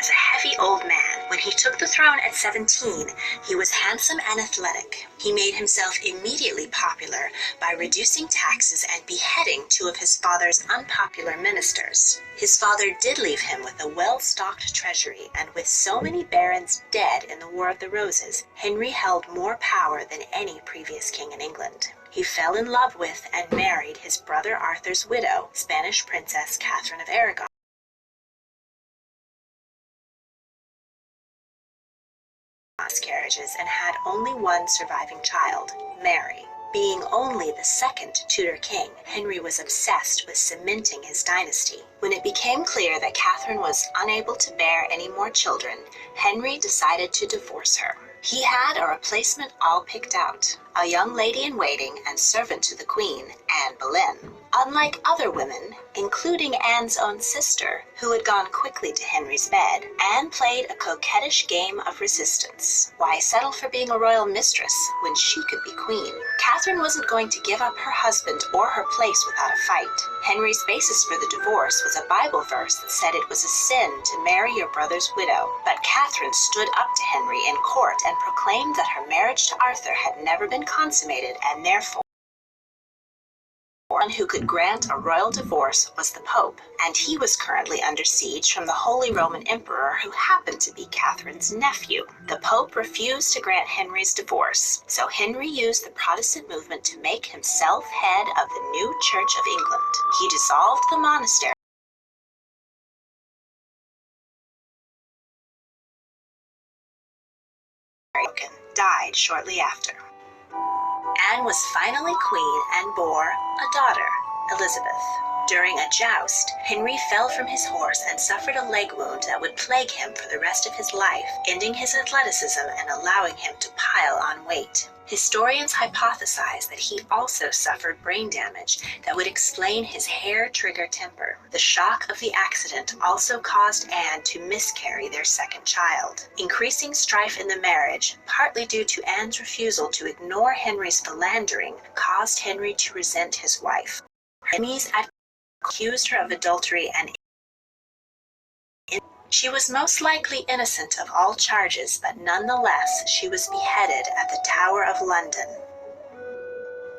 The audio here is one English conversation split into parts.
as a heavy old man. When he took the throne at 17, he was handsome and athletic. He made himself immediately popular by reducing taxes and beheading two of his father's unpopular ministers. His father did leave him with a well-stocked treasury, and with so many barons dead in the War of the Roses, Henry held more power than any previous king in England. He fell in love with and married his brother Arthur's widow, Spanish Princess Catherine of Aragon. Miscarriages and had only one surviving child, Mary. Being only the second Tudor king, Henry was obsessed with cementing his dynasty. When it became clear that Catherine was unable to bear any more children, Henry decided to divorce her. He had a replacement all picked out, a young lady-in-waiting and servant to the Queen, Anne Boleyn. Unlike other women, including Anne's own sister, who had gone quickly to Henry's bed, Anne played a coquettish game of resistance. Why settle for being a royal mistress when she could be queen? Catherine wasn't going to give up her husband or her place without a fight. Henry's basis for the divorce was a Bible verse that said it was a sin to marry your brother's widow. But Catherine stood up to Henry in court and proclaimed that her marriage to Arthur had never been consummated, and therefore one who could grant a royal divorce was the Pope, and he was currently under siege from the Holy Roman Emperor, who happened to be Catherine's nephew. The Pope refused to grant Henry's divorce, so Henry used the Protestant movement to make himself head of the new Church of England. He dissolved the monastery and died shortly after. Anne was finally queen and bore a daughter, Elizabeth. During a joust, Henry fell from his horse and suffered a leg wound that would plague him for the rest of his life, ending his athleticism and allowing him to pile on weight. Historians hypothesize that he also suffered brain damage that would explain his hair-trigger temper. The shock of the accident also caused Anne to miscarry their second child. Increasing strife in the marriage, partly due to Anne's refusal to ignore Henry's philandering, caused Henry to resent his wife. Hermes accused her of adultery, and she was most likely innocent of all charges, but nonetheless she was beheaded at the Tower of London.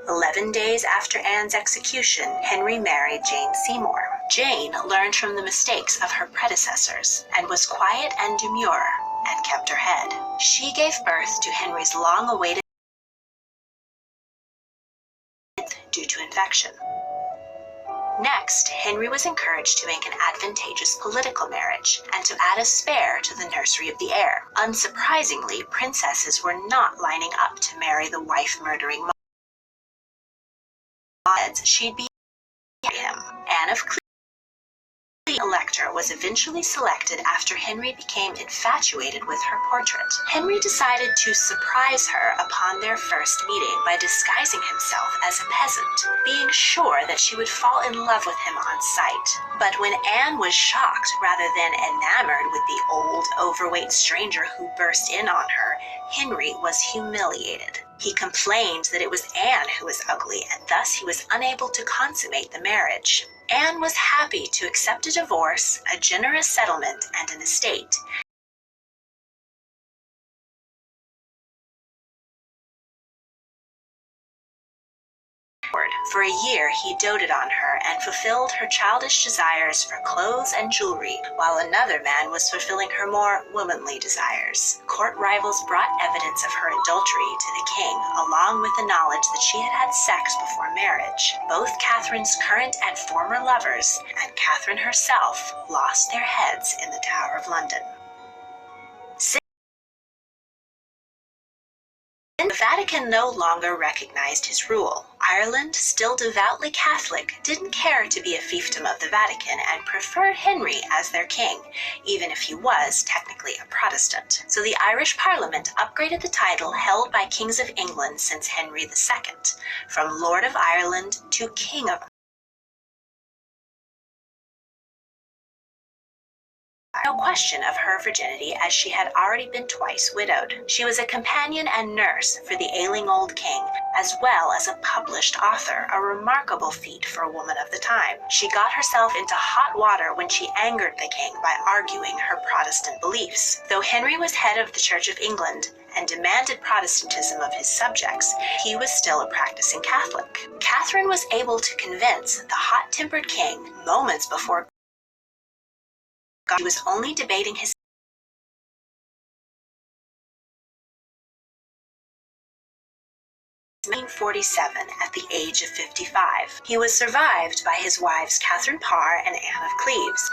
11 days after Anne's execution, Henry married Jane Seymour. Jane learned from the mistakes of her predecessors and was quiet and demure and kept her head. She gave birth to Henry's long-awaited due to infection. Next, Henry was encouraged to make an advantageous political marriage and to add a spare to the nursery of the heir. Unsurprisingly, princesses were not lining up to marry the wife-murdering monarch. She'd be him. Anne of Cleves, the elector, was eventually selected after Henry became infatuated with her portrait. Henry decided to surprise her upon their first meeting by disguising himself as a peasant, being sure that she would fall in love with him on sight. But when Anne was shocked rather than enamored with the old, overweight stranger who burst in on her, Henry was humiliated. He complained that it was Anne who was ugly, and thus he was unable to consummate the marriage. Anne was happy to accept a divorce, a generous settlement, and an estate. For a year, he doted on her and fulfilled her childish desires for clothes and jewelry, while another man was fulfilling her more womanly desires. Court rivals brought evidence of her adultery to the king, along with the knowledge that she had had sex before marriage. Both Catherine's current and former lovers, and Catherine herself, lost their heads in the Tower of London. The Vatican no longer recognized his rule. Ireland, still devoutly Catholic, didn't care to be a fiefdom of the Vatican and preferred Henry as their king, even if he was technically a Protestant. So the Irish Parliament upgraded the title held by kings of England since Henry II, from Lord of Ireland to King of no question of her virginity, as she had already been twice widowed. She was a companion and nurse for the ailing old king, as well as a published author, a remarkable feat for a woman of the time. She got herself into hot water when she angered the king by arguing her Protestant beliefs. Though Henry was head of the Church of England and demanded Protestantism of his subjects, he was still a practicing Catholic. Catherine was able to convince the hot-tempered king moments before he was only debating his 1947 at the age of 55. He was survived by his wives Catherine Parr and Anne of Cleves.